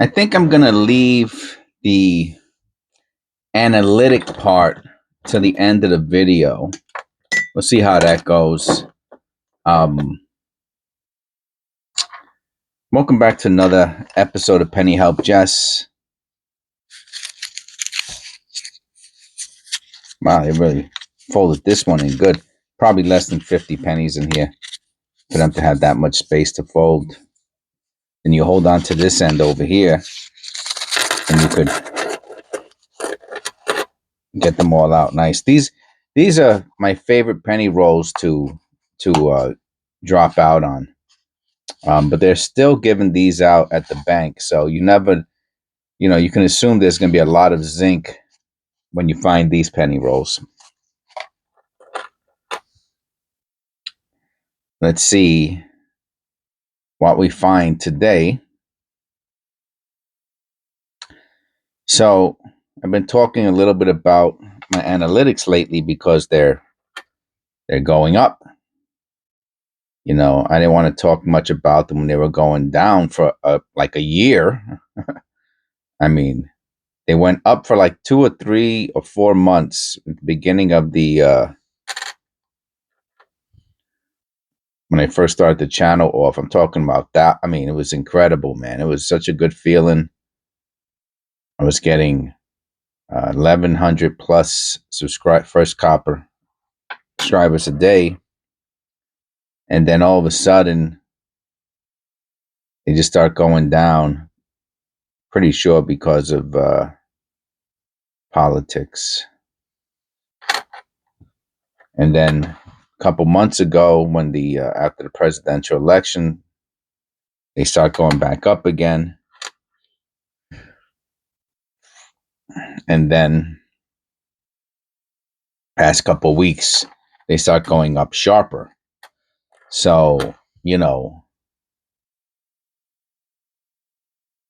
I think I'm gonna leave the analytic part to the end of the video. We'll see how that goes. Welcome back to another episode of Penny Help Jess. Wow, they really folded this one in good. Probably less than 50 pennies in here for them to have that much space to fold. And you hold on to this end over here, and you could get them all out nice. These are my favorite penny rolls to drop out on. But they're still giving these out at the bank, so you never, you can assume there's going to be a lot of zinc when you find these penny rolls. Let's see what we find today. So I've been talking a little bit about my analytics lately because they're going up. I didn't want to talk much about them when they were going down for like a year. I mean, they went up for like 2 or 3 or 4 months at the beginning of the when I first started the channel off. I'm talking about that. I mean, it was incredible, man. It was such a good feeling. I was getting 1,100 plus first copper subscribers a day, and then all of a sudden they just start going down. Pretty sure because of politics. And then a couple months ago, when the after the presidential election, they start going back up again. And then past couple weeks, they start going up sharper. So,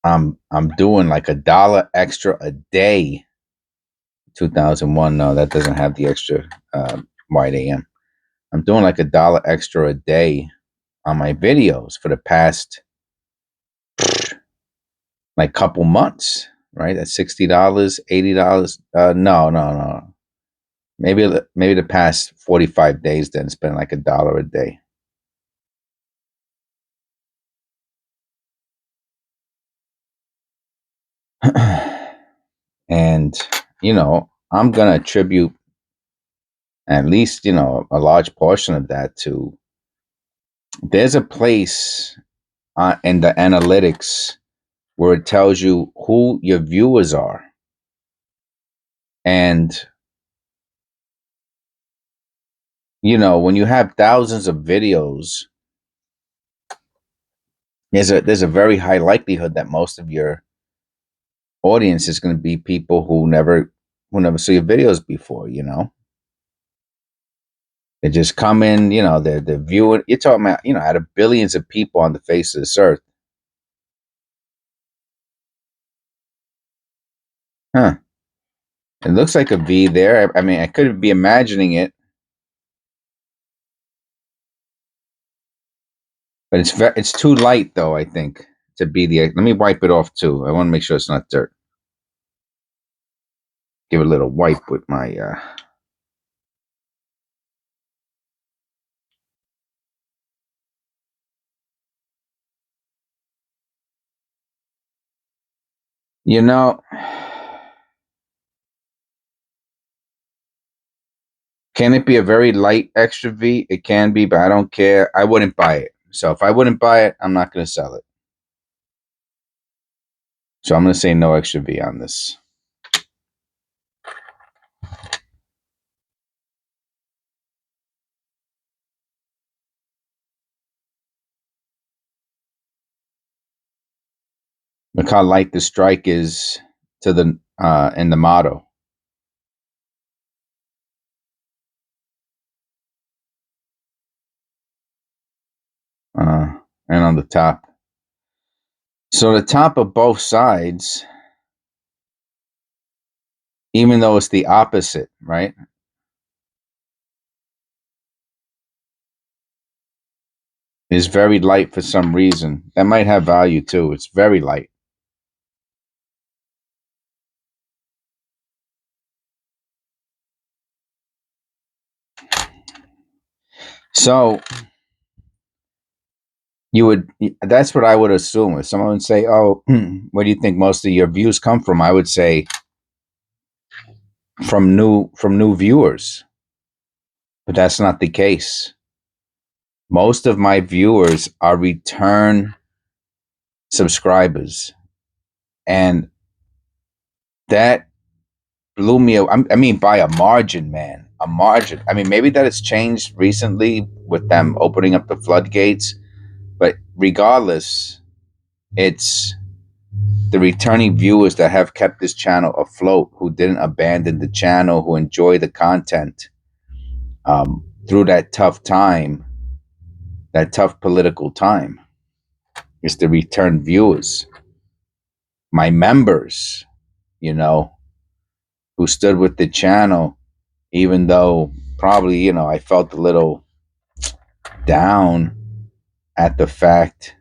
I'm doing like $1 extra a day. 2001, no, that doesn't have the extra wide AM. I'm doing like $1 extra a day on my videos for the past like couple months, right? That's $60, $80. No. Maybe the past 45 days. Then it's been like $1 a day. And I'm gonna attribute at least a large portion of that to there's a place in the analytics where it tells you who your viewers are. And when you have thousands of videos, there's a very high likelihood that most of your audience is going to be people who never saw your videos before. They just come in, they're viewing. You're talking about, out of billions of people on the face of this earth. Huh. It looks like a V there. I mean, I could be imagining it. But it's too light, though, I think, to be the... Let me wipe it off, too. I want to make sure it's not dirt. Give it a little wipe with my... Can it be a very light extra V? It can be, but I don't care. I wouldn't buy it. So if I wouldn't buy it, I'm not going to sell it. So I'm going to say no extra V on this. Look how light the strike is to the in the motto. And on the top. So the top of both sides, even though it's the opposite, right? Is very light for some reason. That might have value too. It's very light. So that's what I would assume. If someone would say, "Oh, where do you think most of your views come from?" I would say from new viewers, but that's not the case. Most of my viewers are return subscribers, and that blew me. I mean, by a margin, man, a margin. I mean, maybe that has changed recently with them opening up the floodgates, but regardless, it's the returning viewers that have kept this channel afloat, who didn't abandon the channel, who enjoy the content through that tough time, that tough political time. It's the return viewers, my members, you know, who stood with the channel, even though probably, I felt a little down at the fact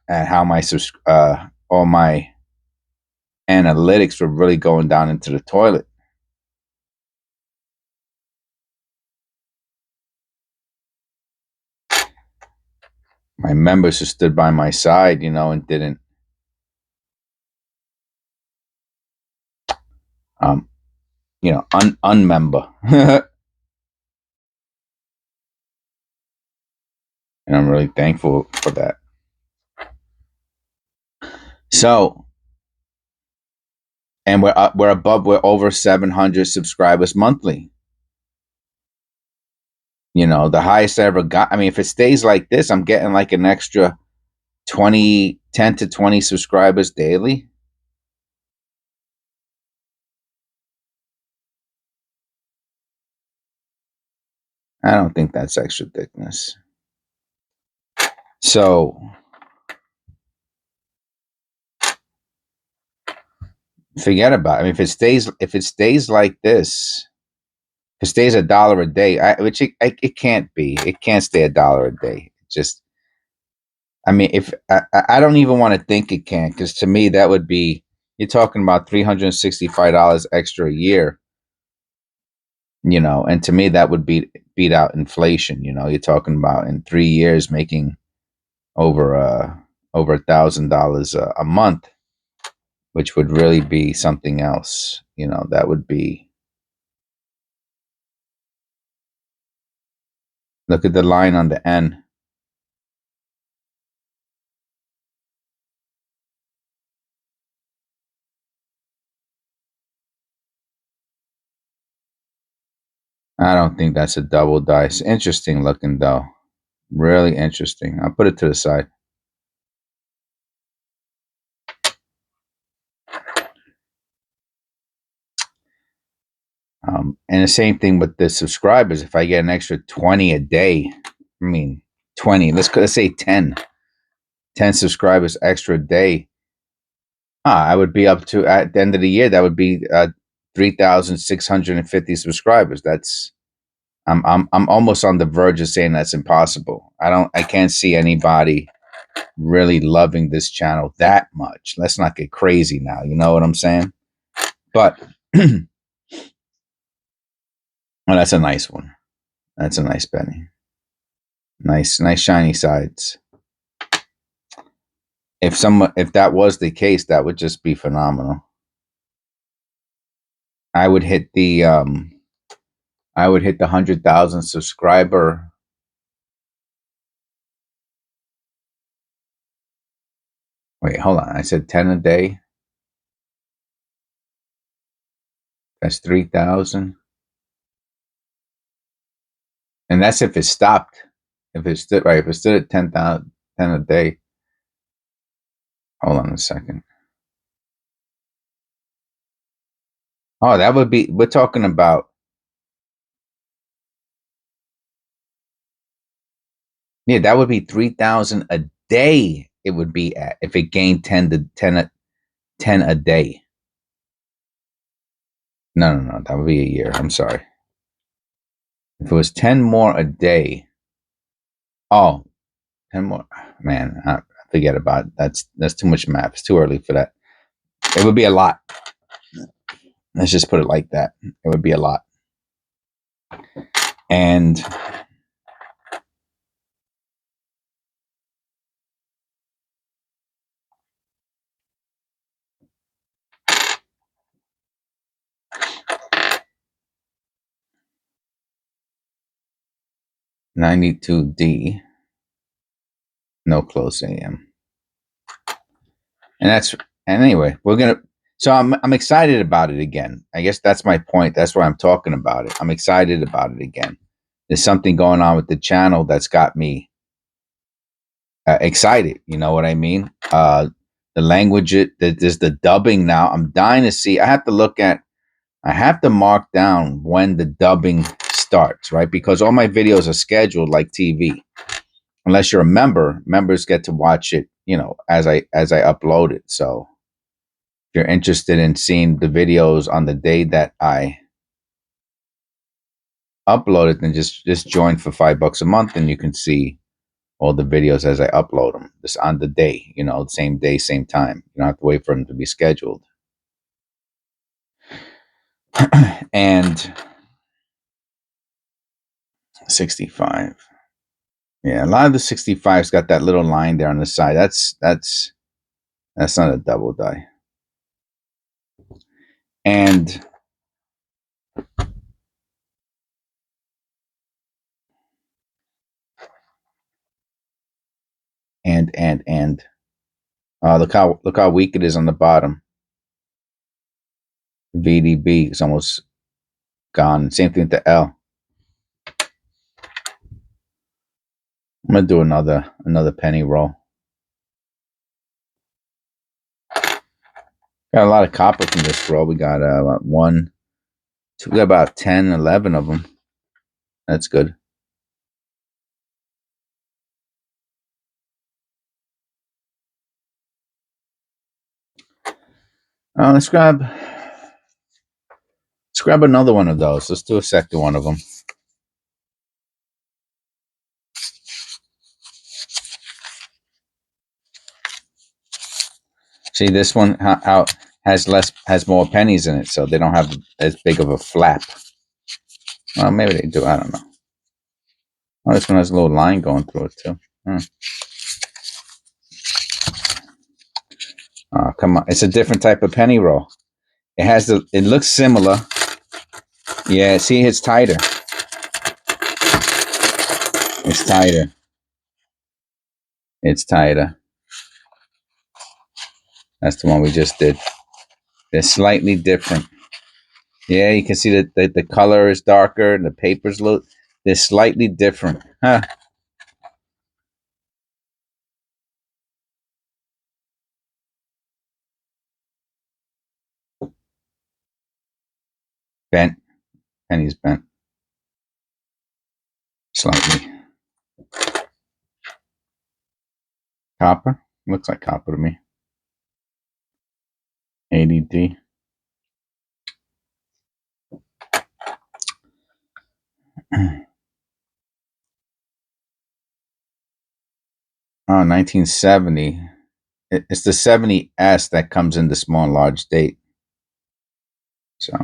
at how all my analytics were really going down into the toilet. My members who stood by my side, and didn't um unmember. And I'm really thankful for that. So, and we're over 700 subscribers monthly. The highest I ever got. I mean, if it stays like this, I'm getting like an extra 10 to 20 subscribers daily. I don't think that's extra thickness. So forget about it. I mean, if it stays like this, if it stays $1 a day, which it can't be. It can't stay $1 a day. Just, I mean, if I don't even want to think it can, because to me that would be, you're talking about $365 extra a year. And to me that would beat out inflation. You're talking about in 3 years making over $1,000 a month, which would really be something else. That would be. Look at the line on the N. I don't think that's a double dice. Interesting looking though. Really interesting. I'll put it to the side. And the same thing with the subscribers. If I get an extra 20 a day, I mean 20, let's say 10 subscribers extra a day. I would be up to, at the end of the year, that would be 3,650 subscribers. I'm almost on the verge of saying that's impossible. I can't see anybody really loving this channel that much. Let's not get crazy now. You know what I'm saying? But oh, that's a nice one. That's a nice penny. Nice shiny sides. If that was the case, that would just be phenomenal. I would hit the 100,000 subscriber. Wait, hold on. I said 10 a day. That's 3,000. And that's if it stopped. If it stood at 10,000, 10 a day. Hold on a second. Oh, that would be, we're talking about, yeah, that would be 3,000 a day. It would be at, if it gained 10 a day. No, that would be a year. I'm sorry. If it was 10 more a day. Oh, 10 more. Man, forget about it. That's too much math. It's too early for that. It would be a lot. Let's just put it like that. It would be a lot. And $92D, no close AM. And anyway, so I'm excited about it again. I guess that's my point. That's why I'm talking about it. I'm excited about it again. There's something going on with the channel that's got me excited. You know what I mean? The language, there's the dubbing now. I'm dying to see. I have to mark down when the dubbing starts, right? Because all my videos are scheduled like TV. Unless you're a member, members get to watch it, as I upload it. So if you're interested in seeing the videos on the day that I upload it, then just join for $5 a month, and you can see all the videos as I upload them. Just on the day, same day, same time. You don't have to wait for them to be scheduled. And 65. Yeah, a lot of the 65's got that little line there on the side. That's not a double die. And look how weak it is on the bottom. VDB is almost gone. Same thing with the L. I'm gonna do another penny roll. Got a lot of copper from this roll. We got we got about 10, 11 of them. That's good. Let's grab another one of those. Let's do a second one of them. See this one, how has more pennies in it, so they don't have as big of a flap. Well, maybe they do. I don't know. Oh, this one has a little line going through it too. Oh, come on! It's a different type of penny roll. It looks similar. Yeah, see, it's tighter. It's tighter. It's tighter. That's the one we just did. They're slightly different. Yeah, you can see that the color is darker and the papers they're slightly different. Huh. Bent. Penny's bent. Slightly. Copper? Looks like copper to me. ADD. Oh, 1970. It's the 70S that comes in the small and large date. So.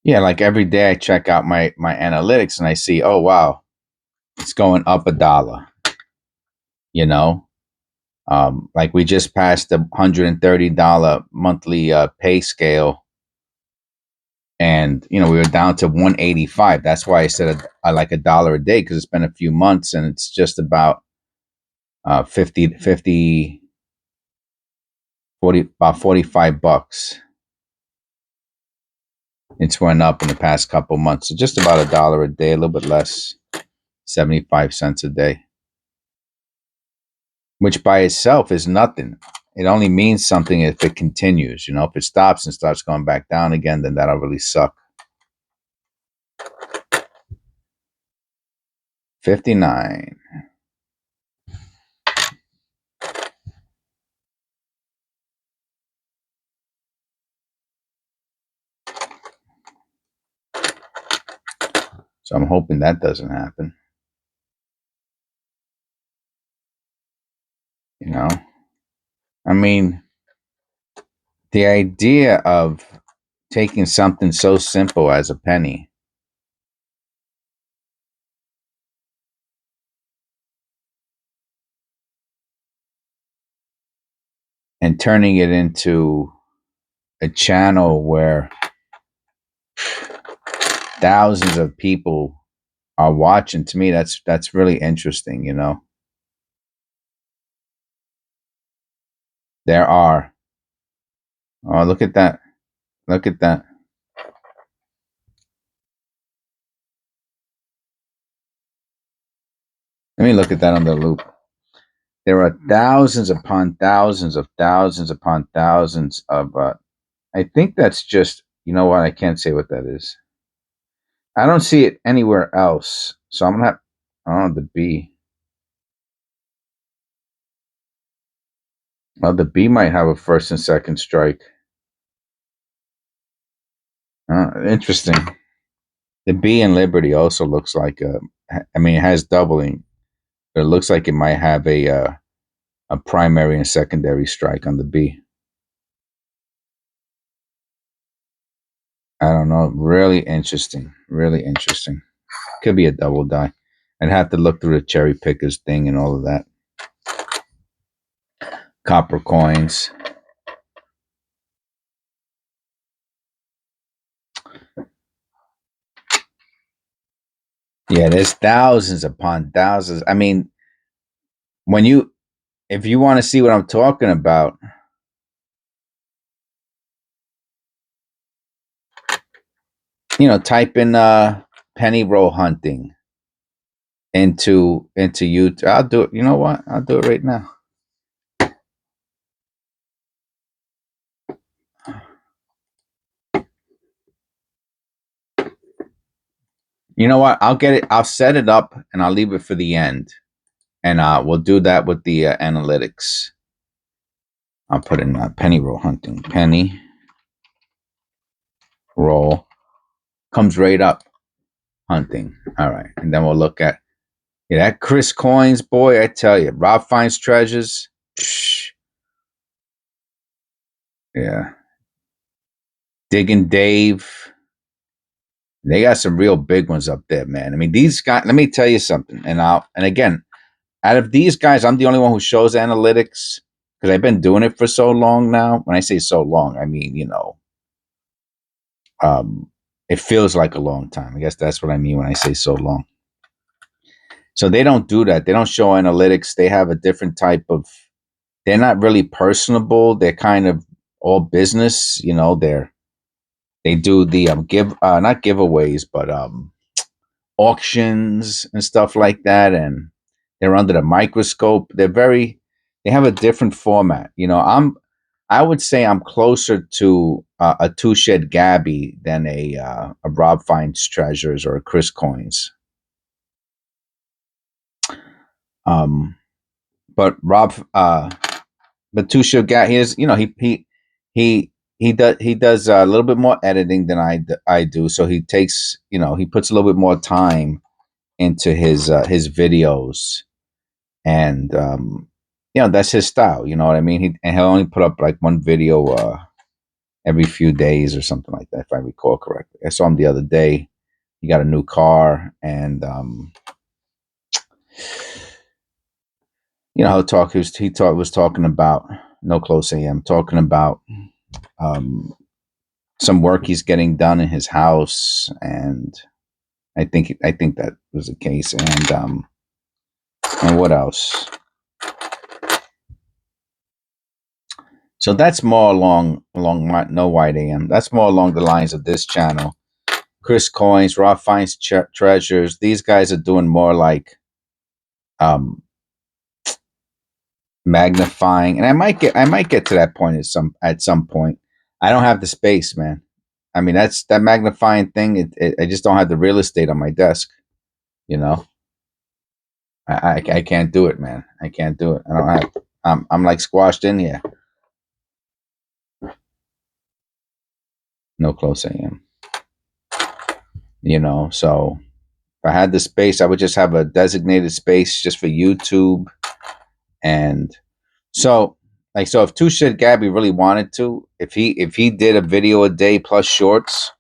Yeah, like every day I check out my analytics and I see, oh, wow, it's going up $1. Like we just passed the $130 monthly pay scale, and we were down to 185. That's why I said I like $1 a day, because it's been a few months and it's just about 50 about $45. It's went up in the past couple months, so just about $1 a day, a little bit less, 75 cents a day, which by itself is nothing. It only means something if it continues. If it stops and starts going back down again, then that'll really suck. 59. So I'm hoping that doesn't happen. You know, I mean, the idea of taking something so simple as a penny and turning it into a channel where thousands of people are watching, to me, that's really interesting. There are. Oh, look at that. Look at that. Let me look at that on the loop. There are thousands upon thousands upon thousands of I think that's just, you know what, I can't say what that is. I don't see it anywhere else. So I'm gonna have, oh, the B. Well, the B might have a first and second strike. Interesting. The B in Liberty also looks like I mean, it has doubling, but it looks like it might have a primary and secondary strike on the B. I don't know. Really interesting. Really interesting. Could be a double die. I'd have to look through the cherry pickers thing and all of that. Copper coins. Yeah, there's thousands upon thousands. I mean, when you, if you want to see what I'm talking about, type in penny roll hunting into YouTube. I'll do it. You know what? I'll do it right now. You know what? I'll get it. I'll set it up and I'll leave it for the end, and we'll do that with the analytics. I'll put in penny roll hunting. Penny roll comes right up. Hunting. All right, and then we'll look at that Chris Coins, boy. I tell you, Rob finds treasures. Psh, yeah, Digging Dave. They got some real big ones up there, man. I mean, these guys. Let me tell you something. And again, out of these guys, I'm the only one who shows analytics because I've been doing it for so long now. When I say so long, I mean um, it feels like a long time. I guess that's what I mean when I say so long. So they don't do that. They don't show analytics. They have a different type of. They're not really personable. They're kind of all business. They do the give not giveaways, but auctions and stuff like that, and they're under the microscope. They have a different format. I would say I'm closer to a Two Shed Gabby than a Rob Finds Treasures or a Chris Coins. Um, but but Two Shed Gabby, he does a little bit more editing than I do. So he puts a little bit more time into his videos, and that's his style. You know what I mean? He'll only put up like one video every few days or something like that, if I recall correctly. I saw him the other day. He got a new car, and he'll talk. Was talking about no close AM, talking about um, some work he's getting done in his house, and I think that was the case. And what else? So that's more along my no white AM. That's more along the lines of this channel. Chris Coins, Raw Finds Treasures. These guys are doing more like um, magnifying, and I might get to that point at some point. I don't have the space, man. I mean, that's that magnifying thing. I just don't have the real estate on my desk. You know, I can't do it, man. I can't do it. I don't have. I'm like squashed in here. No close AM. So If I had the space, I would just have a designated space just for YouTube. And so, like, so if Two Shit Gabby really wanted to, if he did a video a day plus shorts,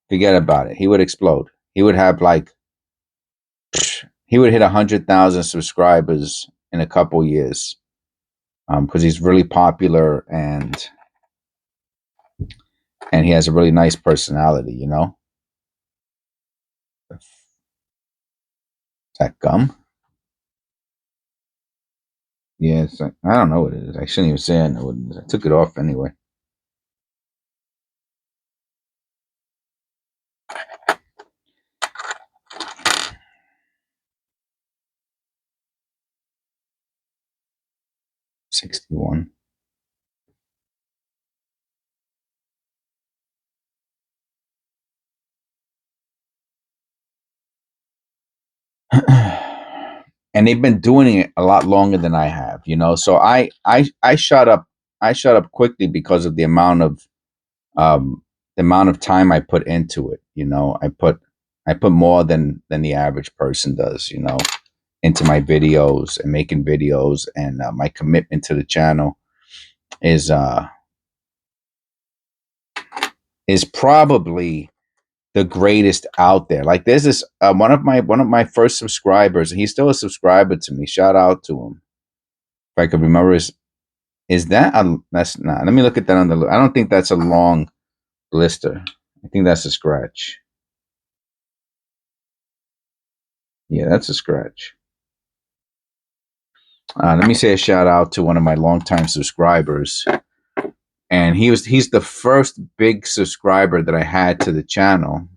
forget about it. He would explode. He would have like, he would hit 100,000 subscribers in a couple years, because he's really popular and he has a really nice personality. You know, is that gum? Yeah, it's like, I don't know what it is. I shouldn't even say I know what it is. I took it off anyway. $61. And they've been doing it a lot longer than I have, you know. So I shut up. I shut up quickly because of the amount of time I put into it. You know, I put more than the average person does. You know, into my videos and making videos, and my commitment to the channel is uh is probably the greatest out there. Like there's this one of my first subscribers, and he's still a subscriber to me. Shout out to him. If I could remember his, is that a, that's not. Let me look at that on the. I don't think that's a long blister. I think that's a scratch. Yeah, that's a scratch. Let me say a shout out to one of my longtime subscribers, and he's the first big subscriber that I had to the channel,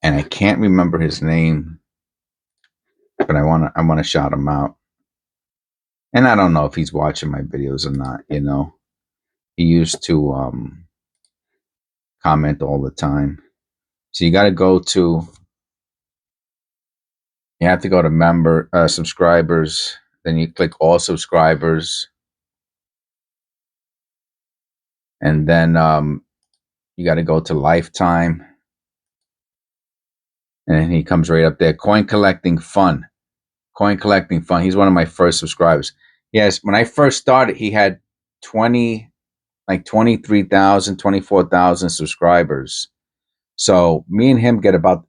and I can't remember his name, but I wanna shout him out. And I don't know if he's watching my videos or not. You know, he used to comment all the time. So you got to go to. You have to go to member subscribers. Then you click all subscribers, and then you got to go to lifetime, and he comes right up there. Coin collecting fun. Coin collecting fun. He's one of my first subscribers. Yes, when I first started, he had 20, like 23,000, 24,000 subscribers. So me and him get about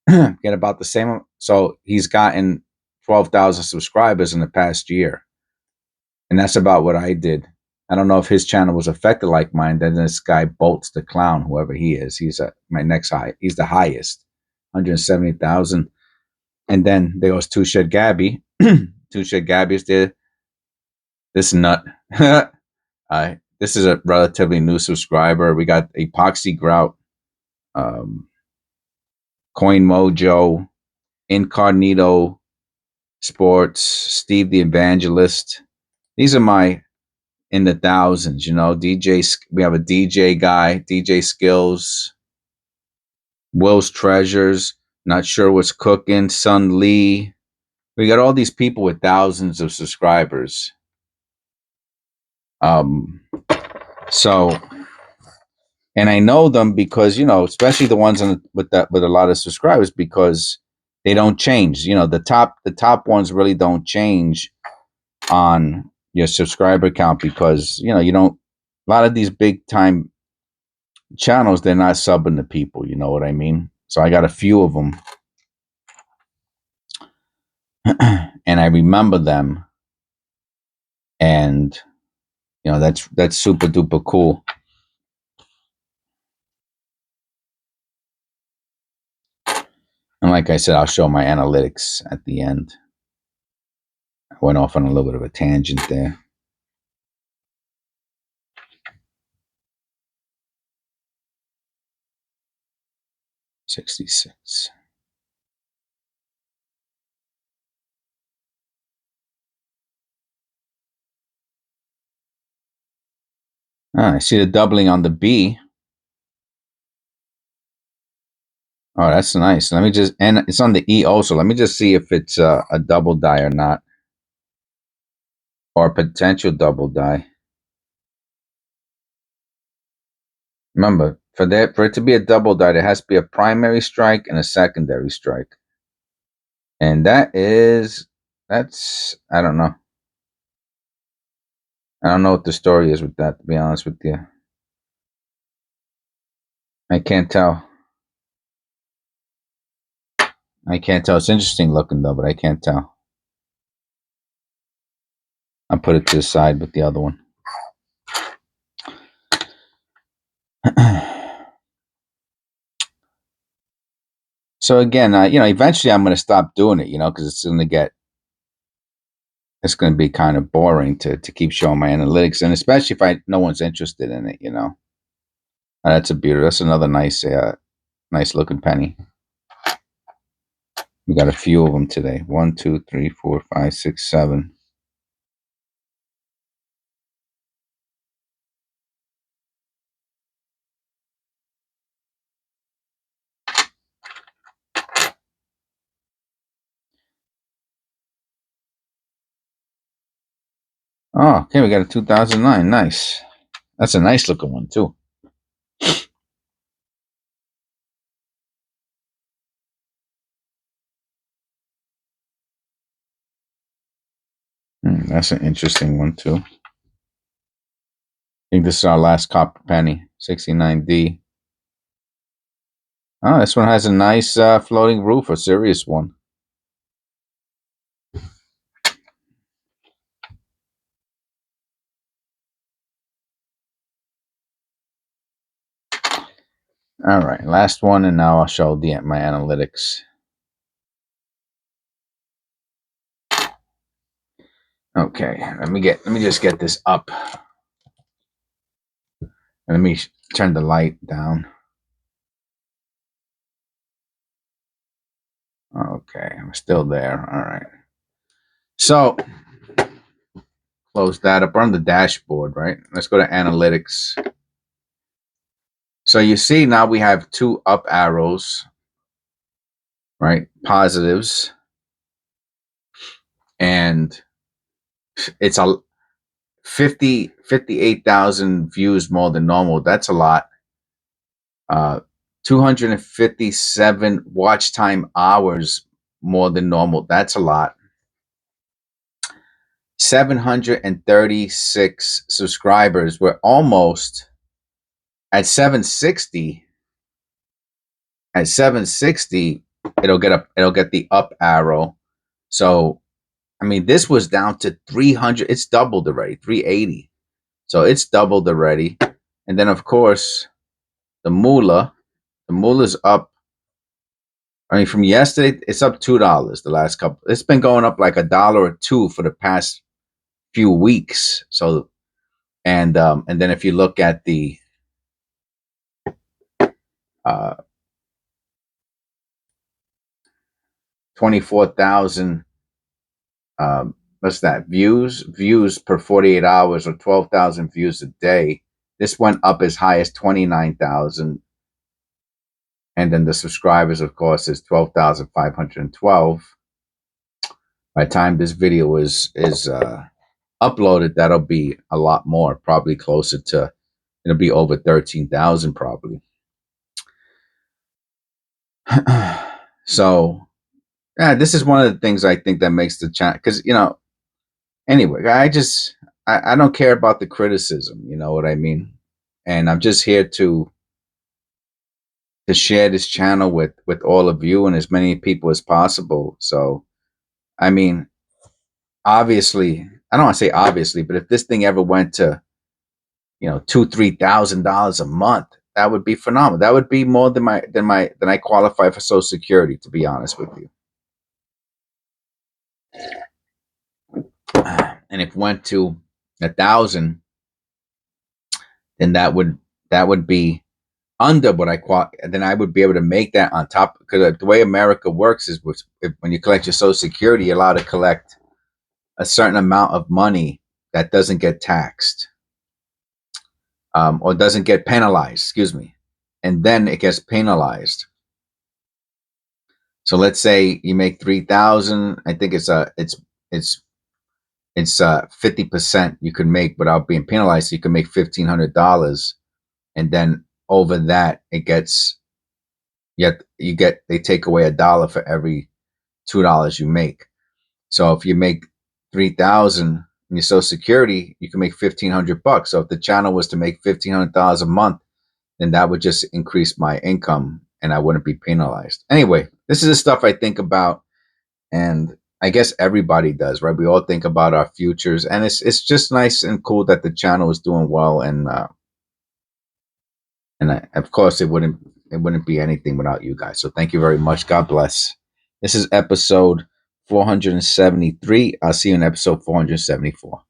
the same. So he's gotten 12,000 subscribers in the past year, and that's about what I did. I don't know if his channel was affected like mine. Then this guy Bolts the Clown, whoever he is, he's my next high. He's the highest, 170,000. And then there goes Two Shed Gabby. Two Shed Gabby is there. This nut. This is a relatively new subscriber. We got Epoxy Grout, um, Coin Mojo, Incognito Sports, Steve the Evangelist. These are my in the thousands, you know. DJ, we have a DJ guy, DJ Skills, Will's Treasures, Not Sure What's Cooking, Sun Lee. We got all these people with thousands of subscribers. Um, so, and I know them because, you know, especially the ones with a lot of subscribers, because they don't change. You know, the top ones really don't change on your subscriber count, because you don't, a lot of these big time channels, they're not subbing to people, you know what I mean? So I got a few of them and I remember them, and that's super duper cool. And like I said, I'll show my analytics at the end. I went off on a little bit of a tangent there. $66. I see the doubling on the B. Oh, that's nice. Let me just, and it's on the E also. Let me just see if it's a double die or not, or a potential double die. Remember, For it to be a double die, there has to be a primary strike and a secondary strike. And that's I don't know. I don't know what the story is with that, to be honest with you. I can't tell. I can't tell. It's interesting looking though, but I can't tell. I'll put it to the side with the other one. So again, eventually I'm going to stop doing it, because it's going to be kind of boring to keep showing my analytics, and especially if no one's interested in it, That's a beauty. That's another nice looking penny. We got a few of them today. 1, 2, 3, 4, 5, 6, 7. Oh, okay, we got a 2009. Nice. That's a nice looking one too. That's an interesting one too. I think this is our last copper penny, 69D. Oh, this one has a nice floating roof, a serious one. All right, last one, and now I'll show my analytics. Okay, let me just get this up. Let me turn the light down. Okay, I'm still there. All right. So close that up. We're on the dashboard, right? Let's go to analytics. So you see now we have 2 up arrows, right? Positives. And it's a 58,000 views more than normal. That's a lot. 257 watch time hours more than normal. That's a lot. 736 subscribers. We're almost at 760. At 760, it'll get the up arrow. So, I mean, this was down to 300. It's doubled already, 380. So it's doubled already. And then, of course, the moolah's up. I mean, from yesterday, it's up $2. The last couple, it's been going up like $1 or $2 for the past few weeks. So, and then if you look at the 24,000, what's that? Views per 48 hours, or 12,000 views a day. This went up as high as 29,000. And then the subscribers, of course, is 12,512. By the time this video is uploaded, that'll be a lot more, probably closer to, it'll be over 13,000 probably. So, yeah, this is one of the things I think that makes the channel, because, anyway, I don't care about the criticism, you know what I mean? And I'm just here to share this channel with all of you and as many people as possible. So, I mean, obviously, I don't want to say obviously, but if this thing ever went to, $2,000-$3,000 a month, that would be phenomenal. That would be more than I qualify for Social Security, to be honest with you. And if it went to 1,000, then that would be under what then I would be able to make that on top, because the way America works is when you collect your Social Security, you're allowed to collect a certain amount of money that doesn't get taxed, or doesn't get penalized, excuse me, and then it gets penalized. So let's say you make 3,000. I think it's 50% you can make without being penalized. So you can make $1,500, and then over that, it gets, yet they take away $1 for every $2 you make. So if you make 3,000 in your Social Security, you can make $1,500. So if the channel was to make $1,500 a month, then that would just increase my income and I wouldn't be penalized. Anyway, this is the stuff I think about, and I guess everybody does, right? We all think about our futures, and it's just nice and cool that the channel is doing well, and of course it wouldn't be anything without you guys. So thank you very much. God bless. This is episode 473. I'll see you in episode 474.